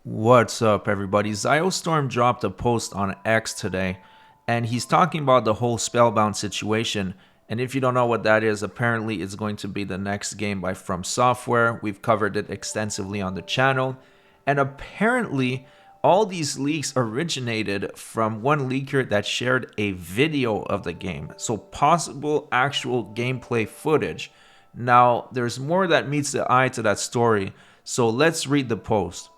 What's up, everybody? Ziostorm dropped a post on X today, and he's talking about the whole Spellbound situation. And if you don't know what that is, apparently it's going to be the next game by FromSoftware. We've covered it extensively on the channel. And apparently, all these leaks originated from one leaker that shared a video of the game. So, possible actual gameplay footage. Now, there's more that meets the eye to that story. So, let's read the post.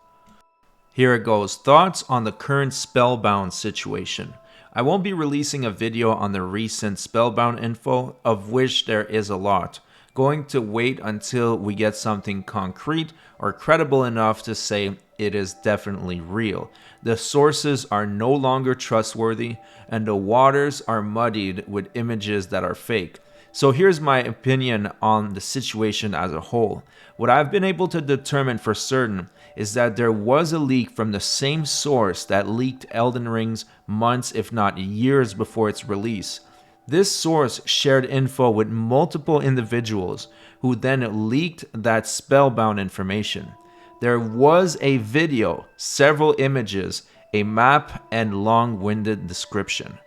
Here it goes. Thoughts on the current Spellbound situation. I won't be releasing a video on the recent Spellbound info, of which there is a lot. Going to wait until we get something concrete or credible enough to say it is definitely real. The sources are no longer trustworthy and the waters are muddied with images that are fake. So here's my opinion on the situation as a whole. What I've been able to determine for certain is that there was a leak from the same source that leaked Elden Ring's months if not years before its release. This source shared info with multiple individuals who then leaked that Spellbound information. There was a video, several images, a map, and long-winded description.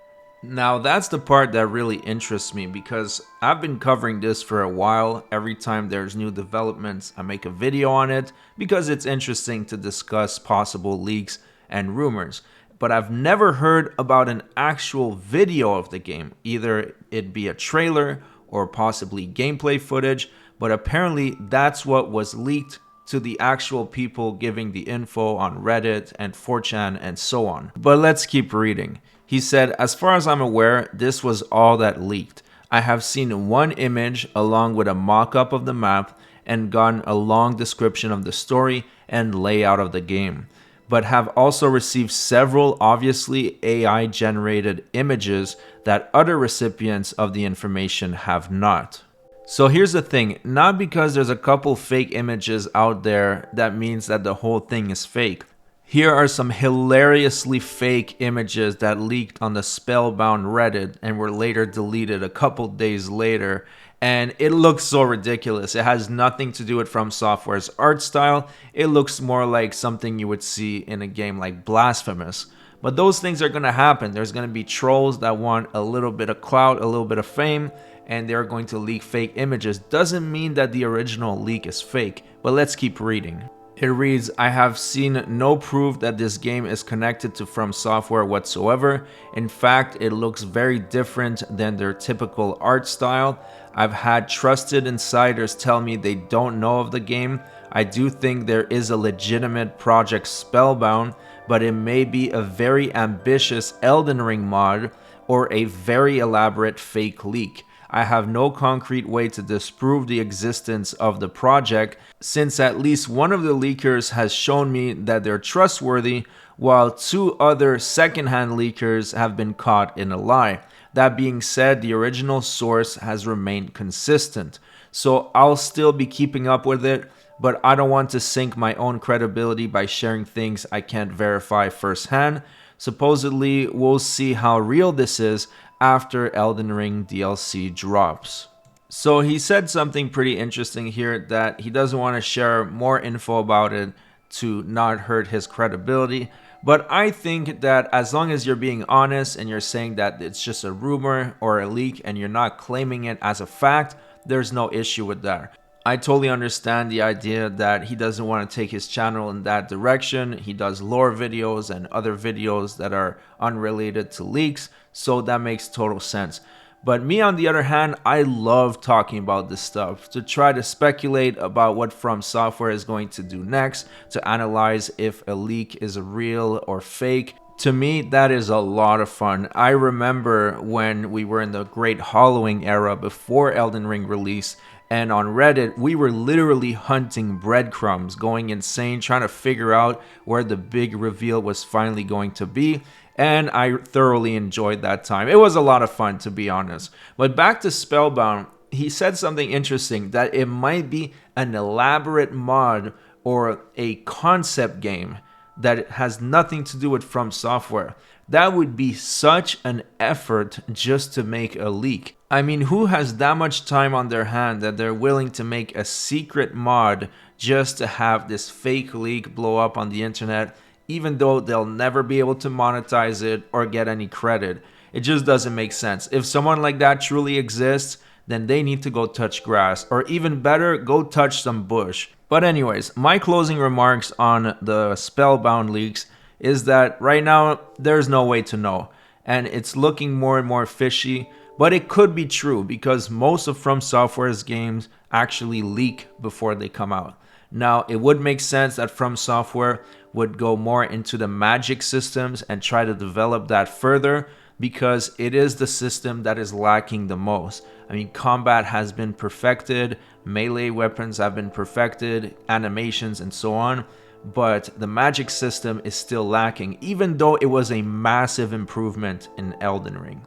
Now that's the part that really interests me because I've been covering this for a while. Every time there's new developments, I make a video on it because it's interesting to discuss possible leaks and rumors. But I've never heard about an actual video of the game, either it be a trailer or possibly gameplay footage, but apparently that's what was leaked to the actual people giving the info on Reddit and 4chan and so on. But let's keep reading. He said, as far as I'm aware, this was all that leaked. I have seen one image along with a mock-up of the map and gotten a long description of the story and layout of the game, but have also received several obviously AI-generated images that other recipients of the information have not. So here's the thing, not because there's a couple fake images out there that means that the whole thing is fake. Here are some hilariously fake images that leaked on the Spellbound Reddit and were later deleted a couple days later, and it looks so ridiculous. It has nothing to do with FromSoftware's art style. It looks more like something you would see in a game like Blasphemous. But those things are going to happen. There's going to be trolls that want a little bit of clout, a little bit of fame, and they're going to leak fake images. Doesn't mean that the original leak is fake, but let's keep reading. It reads, I have seen no proof that this game is connected to FromSoftware whatsoever. In fact, it looks very different than their typical art style. I've had trusted insiders tell me they don't know of the game. I do think there is a legitimate project Spellbound, but it may be a very ambitious Elden Ring mod or a very elaborate fake leak. I have no concrete way to disprove the existence of the project, since at least one of the leakers has shown me that they're trustworthy, while two other secondhand leakers have been caught in a lie. That being said, the original source has remained consistent, so I'll still be keeping up with it, but I don't want to sink my own credibility by sharing things I can't verify firsthand. Supposedly, we'll see how real this is after Elden Ring DLC drops. So he said something pretty interesting here, that he doesn't want to share more info about it to not hurt his credibility. But I think that as long as you're being honest and you're saying that it's just a rumor or a leak and you're not claiming it as a fact, there's no issue with that. I totally understand the idea that he doesn't want to take his channel in that direction. He does lore videos and other videos that are unrelated to leaks, so that makes total sense. But me, on the other hand, I love talking about this stuff, to try to speculate about what FromSoftware is going to do next, to analyze if a leak is real or fake. To me, that is a lot of fun. I remember when we were in the Great Hollowing era before Elden Ring release, and on Reddit, we were literally hunting breadcrumbs, going insane, trying to figure out where the big reveal was finally going to be. And I thoroughly enjoyed that time. It was a lot of fun, to be honest. But back to Spellbound, he said something interesting, that it might be an elaborate mod or a concept game that has nothing to do with FromSoftware. That would be such an effort just to make a leak. I mean, who has that much time on their hand that they're willing to make a secret mod just to have this fake leak blow up on the internet, even though they'll never be able to monetize it or get any credit. It just doesn't make sense. If someone like that truly exists, then they need to go touch grass, or even better, go touch some bush. But anyways, my closing remarks on the Spellbound leaks is that right now there's no way to know, and it's looking more and more fishy, but it could be true because most of FromSoftware's games actually leak before they come out. Now, it would make sense that FromSoftware would go more into the magic systems and try to develop that further, because it is the system that is lacking the most. I mean, combat has been perfected, melee weapons have been perfected, animations and so on, but the magic system is still lacking, even though it was a massive improvement in Elden Ring.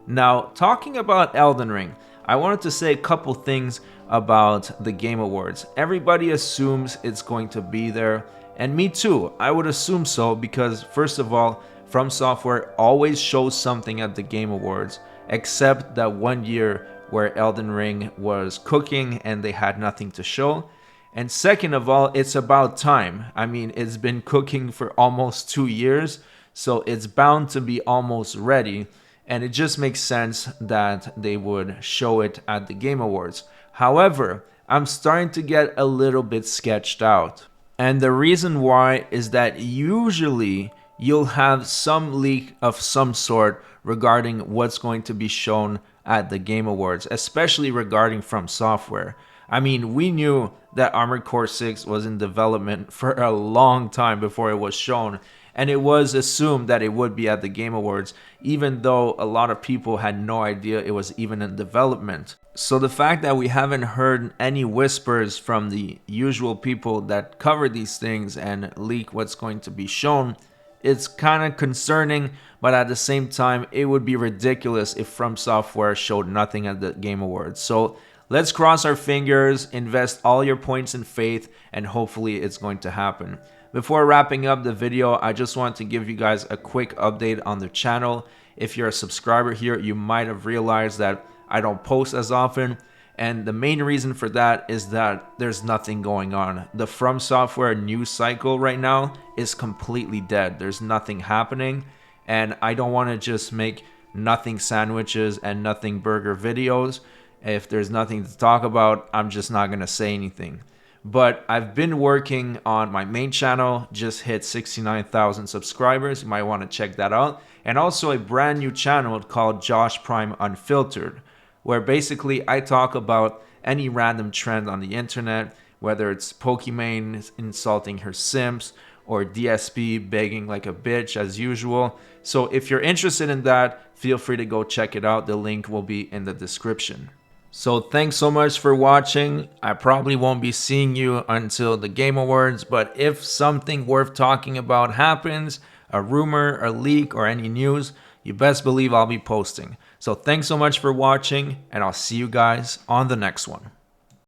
Now, talking about Elden Ring, I wanted to say a couple things about the Game Awards. Everybody assumes it's going to be there, and me too. I would assume so because, first of all, FromSoftware always shows something at the Game Awards, except that one year where Elden Ring was cooking and they had nothing to show. And second of all, it's about time. I mean, it's been cooking for almost 2 years, so it's bound to be almost ready. And it just makes sense that they would show it at the Game Awards. However, I'm starting to get a little bit sketched out. And the reason why is that usually you'll have some leak of some sort regarding what's going to be shown at the Game Awards, especially regarding FromSoftware. I mean, we knew that Armored Core 6 was in development for a long time before it was shown, and it was assumed that it would be at the Game Awards, even though a lot of people had no idea it was even in development. So the fact that we haven't heard any whispers from the usual people that cover these things and leak what's going to be shown, it's kind of concerning, but at the same time, it would be ridiculous if FromSoftware showed nothing at the Game Awards. So let's cross our fingers, invest all your points in faith, and hopefully it's going to happen. Before wrapping up the video, I just want to give you guys a quick update on the channel. If you're a subscriber here, you might have realized that I don't post as often. And the main reason for that is that there's nothing going on. The FromSoftware news cycle right now is completely dead. There's nothing happening. And I don't want to just make nothing sandwiches and nothing burger videos. If there's nothing to talk about, I'm just not going to say anything. But I've been working on my main channel, just hit 69,000 subscribers. You might want to check that out. And also a brand new channel called Josh Prime Unfiltered, where basically I talk about any random trend on the internet, whether it's Pokimane insulting her simps or DSP begging like a bitch as usual. So if you're interested in that, feel free to go check it out. The link will be in the description. So thanks so much for watching. I probably won't be seeing you until the Game Awards, but if something worth talking about happens, a rumor, a leak, or any news, you best believe I'll be posting. So thanks so much for watching, and I'll see you guys on the next one.